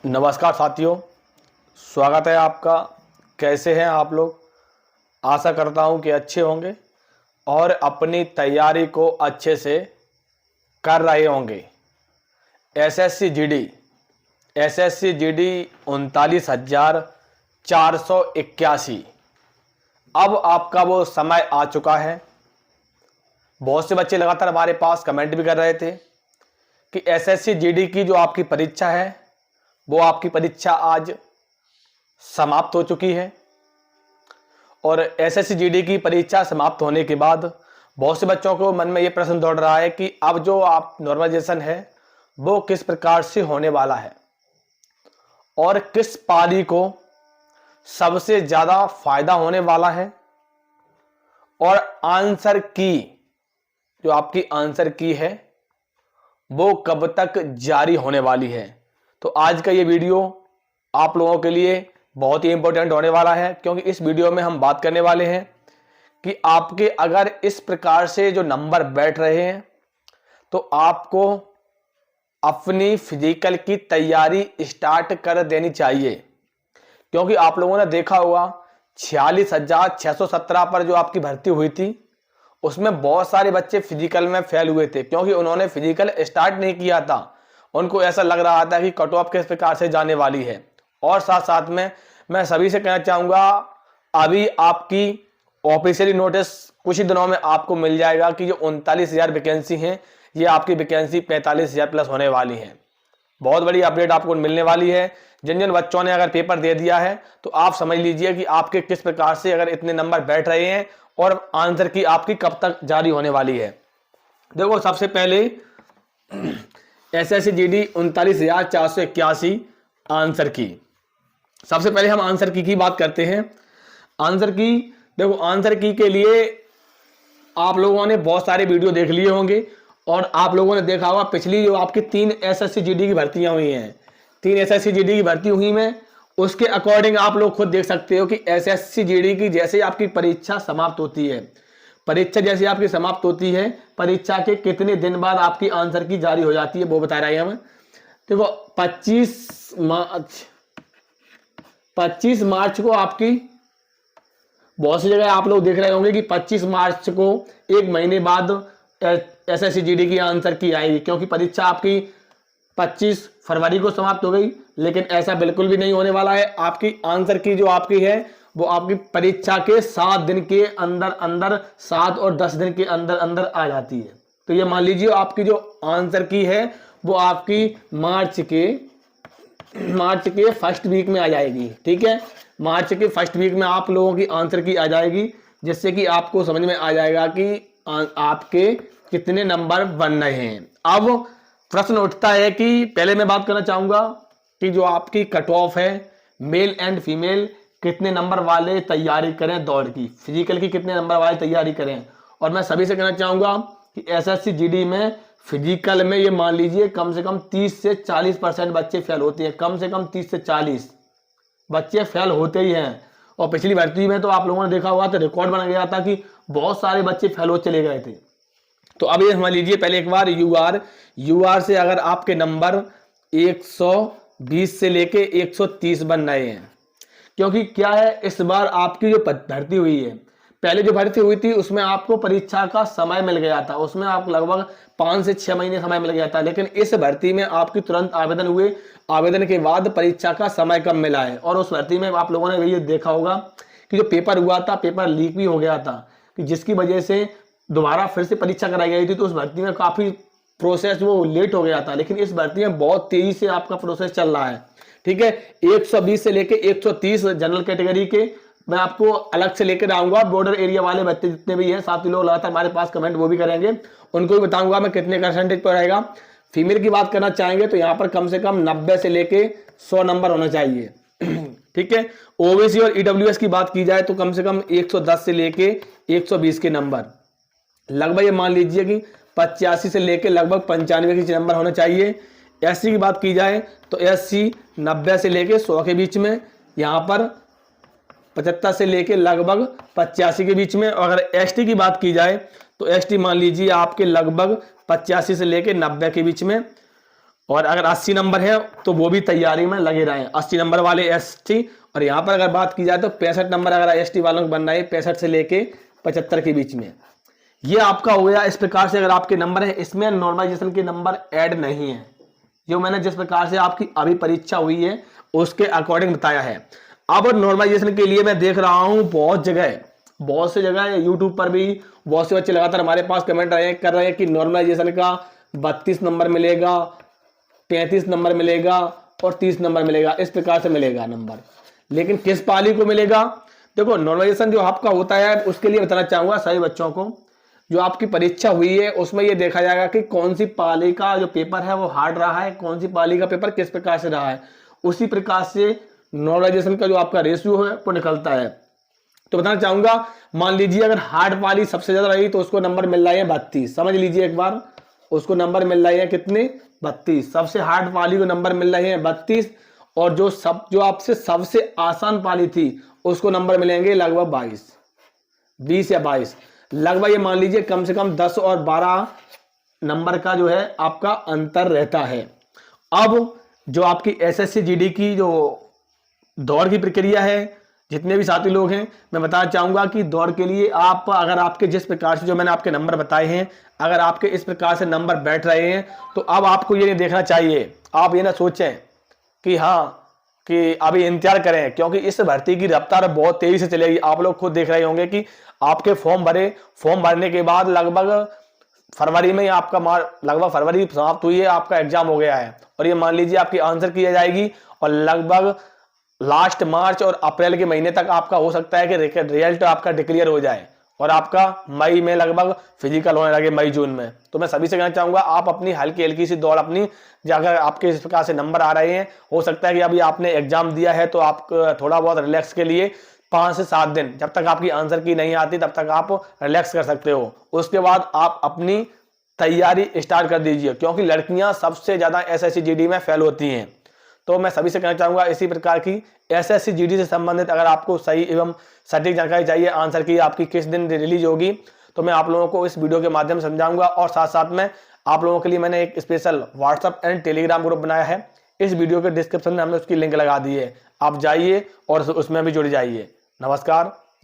नमस्कार साथियों, स्वागत है आपका। कैसे हैं आप लोग? आशा करता हूं कि अच्छे होंगे और अपनी तैयारी को अच्छे से कर रहे होंगे। SSC GD 39,481। अब आपका वो समय आ चुका है। बहुत से बच्चे लगातार हमारे पास कमेंट भी कर रहे थे कि एसएससी जीडी की जो आपकी परीक्षा है वो आपकी परीक्षा आज समाप्त हो चुकी है। और एसएससी जीडी की परीक्षा समाप्त होने के बाद बहुत से बच्चों को मन में ये प्रश्न दौड़ रहा है कि अब जो आप नॉर्मलाइजेशन है वो किस प्रकार से होने वाला है और किस पारी को सबसे ज़्यादा फायदा होने वाला है, और आंसर की जो आपकी आंसर की है वो कब तक जारी होने वाली है। तो आज का ये वीडियो आप लोगों के लिए बहुत ही इंपॉर्टेंट होने वाला है, क्योंकि इस वीडियो में हम बात करने वाले हैं कि आपके अगर इस प्रकार से जो नंबर बैठ रहे हैं तो आपको अपनी फिजिकल की तैयारी स्टार्ट कर देनी चाहिए। क्योंकि आप लोगों ने देखा होगा 46,617 पर जो आपकी भर्ती हुई थी उसमें बहुत सारे बच्चे फिजिकल में फेल हुए थे, क्योंकि उन्होंने फिजिकल स्टार्ट नहीं किया था। उनको ऐसा लग रहा था कि कट ऑफ किस प्रकार से जाने वाली है। और साथ साथ में मैं सभी से कहना चाहूँगा, अभी आपकी ऑफिशियली नोटिस कुछ ही दिनों में आपको मिल जाएगा कि जो 39,000 वैकेंसी हैं ये आपकी वैकेंसी 45,000 प्लस होने वाली है। बहुत बड़ी अपडेट आपको मिलने वाली है। जिन जिन बच्चों ने अगर पेपर दे दिया है तो आप समझ लीजिए कि आपके किस प्रकार से अगर इतने नंबर बैठ रहे हैं और आंसर की आपकी कब तक जारी होने वाली है। देखो, सबसे पहले एसएससी जीडी 39,481 आंसर की। सबसे पहले हम आंसर की बात करते हैं। आंसर की, देखो, आंसर की के लिए आप लोगों ने बहुत सारे वीडियो देख लिए होंगे और आप लोगों ने देखा होगा पिछली जो आपकी 3 एसएससी जीडी की भर्तियां हुई हैं, 3 एसएससी जीडी की भर्ती हुई में उसके अकॉर्डिंग आप लोग खुद देख सकते हो कि एसएससी जीडी की जैसे आपकी परीक्षा समाप्त होती है, परीक्षा जैसे आपकी समाप्त होती है, परीक्षा के कितने दिन बाद आपकी आंसर की जारी हो जाती है वो बता रहे हैं हम। देखो 25 मार्च को आपकी, बहुत सी जगह आप लोग देख रहे होंगे कि 25 मार्च को एक महीने बाद एसएससी जीडी की आंसर की आएगी, क्योंकि परीक्षा आपकी 25 फरवरी को समाप्त हो गई। लेकिन ऐसा बिल्कुल भी नहीं होने वाला है। आपकी आंसर की जो आपकी है वो आपकी परीक्षा के 7 दिन के अंदर अंदर, 7 और 10 दिन के अंदर अंदर आ जाती है। तो ये मान लीजिए आपकी जो आंसर की है वो आपकी मार्च के फर्स्ट वीक में आ जाएगी। ठीक है, मार्च के फर्स्ट वीक में आप लोगों की आंसर की आ जाएगी, जिससे कि आपको समझ में आ जाएगा कि आपके कितने नंबर बन रहे हैं। अब प्रश्न उठता है कि पहले मैं बात करना चाहूंगा कि जो आपकी कट ऑफ है, मेल एंड फीमेल कितने नंबर वाले तैयारी करें, दौड़ की फिजिकल की कितने नंबर वाले तैयारी करें। और मैं सभी से कहना चाहूंगा कि एसएससी जीडी में फिजिकल में ये मान लीजिए कम से कम 30 से 40% बच्चे फेल होते हैं। कम से कम 30 से 40 बच्चे फेल होते ही हैं। और पिछली भर्ती में तो आप लोगों ने देखा हुआ तो रिकॉर्ड बन गया था कि बहुत सारे बच्चे फेल हो चले गए थे। तो अब ये समझ लीजिए पहले एक बार यूआर से अगर आपके नंबर 120 से लेके 130 बन रहे हैं, क्योंकि क्या है, इस बार आपकी जो भर्ती हुई है, पहले जो भर्ती हुई थी उसमें आपको परीक्षा का समय मिल गया था, उसमें आपको लगभग 5 से 6 महीने समय मिल गया था। लेकिन इस भर्ती में आपकी तुरंत आवेदन हुए, आवेदन के बाद परीक्षा का समय कम मिला है। और उस भर्ती में आप लोगों ने ये देखा होगा कि जो पेपर हुआ था, पेपर लीक भी हो गया था, कि जिसकी वजह से दोबारा फिर से परीक्षा कराई गई थी। तो उस भर्ती में काफ़ी प्रोसेस वो लेट हो गया था। लेकिन इस भर्ती में बहुत तेज़ी से आपका प्रोसेस चल रहा है। ठीक है, 120 से लेके 130 जनरल कैटेगरी के मैं आपको अलग से लेकर आऊंगा। बॉर्डर एरिया वाले बच्चे जितने भी हैं, साथी लोग लगातार हमारे पास कमेंट वो भी करेंगे, उनको भी बताऊंगा मैं कितने परसेंटेज पर रहेगा। फीमेल की बात करना चाहेंगे तो यहाँ पर कम से कम 90 से लेके 100 नंबर होना चाहिए। ठीक है, ओबीसी और ईडब्ल्यूएस की बात की जाए तो कम से कम 110 से लेके 120 के नंबर, लगभग ये मान लीजिए कि 85 से लेके लगभग 95 के नंबर होना चाहिए। एससी की बात की जाए तो एससी 90 से लेके 100 के बीच में, यहाँ पर 75 से लेके लगभग 85 के बीच में। और अगर एसटी की बात की जाए तो एसटी मान लीजिए आपके लगभग 85 से लेके 90 के बीच में। और अगर 80 नंबर है तो वो भी तैयारी में लगे रहे। 80 नंबर वाले ST, और यहाँ पर अगर बात की जाए तो 65 नंबर अगर ST वालों को बनना है 65 से लेके 75 के बीच में। ये आपका हो गया। इस प्रकार से अगर आपके नंबर है, इसमें नॉर्मलाइजेशन के नंबर ऐड नहीं है, जो मैंने जिस प्रकार से आपकी अभी परीक्षा हुई है उसके अकॉर्डिंग बताया है। अब नॉर्मलाइजेशन के लिए मैं देख रहा हूँ बहुत सी जगह यूट्यूब पर भी बहुत से बच्चे लगातार हमारे पास कमेंट कर रहे हैं कि नॉर्मलाइजेशन का 32 नंबर मिलेगा, 35 नंबर मिलेगा और 30 नंबर मिलेगा, इस प्रकार से मिलेगा नंबर। लेकिन किस पाली को मिलेगा? देखो, नॉर्मलाइजेशन जो आपका होता है उसके लिए बताना चाहूंगा सभी बच्चों को, जो आपकी परीक्षा हुई है उसमें यह देखा जाएगा कि कौन सी पाली का जो पेपर है वो हार्ड रहा है, कौन सी पाली का पेपर किस प्रकार से रहा है। उसी प्रकार से नॉर्मलाइजेशन का जो आपका रेशियो है वो निकलता है। तो बताना चाहूंगा, मान लीजिए अगर हार्ड वाली सबसे ज्यादा रही तो उसको नंबर मिल रहा है 32। समझ लीजिए एक बार, उसको नंबर मिल रहे हैं कितने? 32। सबसे हार्ड वाली को नंबर मिल रहे हैं 32, और जो आपसे सबसे आसान पाली थी उसको नंबर मिलेंगे लगभग 20 या 22 लगभग। ये मान लीजिए कम से कम 10 और 12 नंबर का जो है आपका अंतर रहता है। अब जो आपकी SSC GD की जो दौड़ की प्रक्रिया है, जितने भी साथी लोग हैं, मैं बताना चाहूंगा कि दौड़ के लिए आप अगर आपके जिस प्रकार से जो मैंने आपके नंबर बताए हैं, अगर आपके इस प्रकार से नंबर बैठ रहे हैं तो अब आपको ये नहीं देखना चाहिए, आप ये ना सोचें कि हाँ कि अभी इंतजार करें, क्योंकि इस भर्ती की रफ्तार बहुत तेजी से चलेगी। आप लोग खुद देख रहे होंगे कि आपके फॉर्म भरने के बाद लगभग फरवरी में आपका लगभग फरवरी समाप्त हुई है, आपका एग्जाम हो गया है, और ये मान लीजिए आपकी आंसर की जाएगी और लगभग लास्ट मार्च और अप्रैल के महीने तक आपका हो सकता है कि रिजल्ट आपका डिक्लेयर हो जाए और आपका मई में लगभग फिजिकल होने लगे, मई जून में। तो मैं सभी से कहना चाहूंगा, आप अपनी हल्की सी दौड़ अपनी, अगर आपके इस प्रकार से नंबर आ रहे हैं, हो सकता है कि अभी आपने एग्जाम दिया है तो आप थोड़ा बहुत रिलैक्स के लिए 5 से 7 दिन, जब तक आपकी आंसर की नहीं आती तब तक आप रिलैक्स कर सकते हो। उसके बाद आप अपनी तैयारी स्टार्ट कर दीजिए, क्योंकि लड़कियां सबसे ज्यादा SSC GD में फेल होती हैं। तो मैं सभी से कहना चाहूंगा, इसी प्रकार की SSC GD से संबंधित अगर आपको सही एवं सटीक जानकारी चाहिए, आंसर की आपकी किस दिन रिलीज होगी, तो मैं आप लोगों को इस वीडियो के माध्यम से समझाऊंगा। और साथ साथ में आप लोगों के लिए मैंने एक special WhatsApp and Telegram group बनाया है। इस वीडियो के डिस्क्रिप्शन में हमने उसकी लिंक लगा दी है, आप जाइए और उसमें भी जुड़ जाइए। नमस्कार।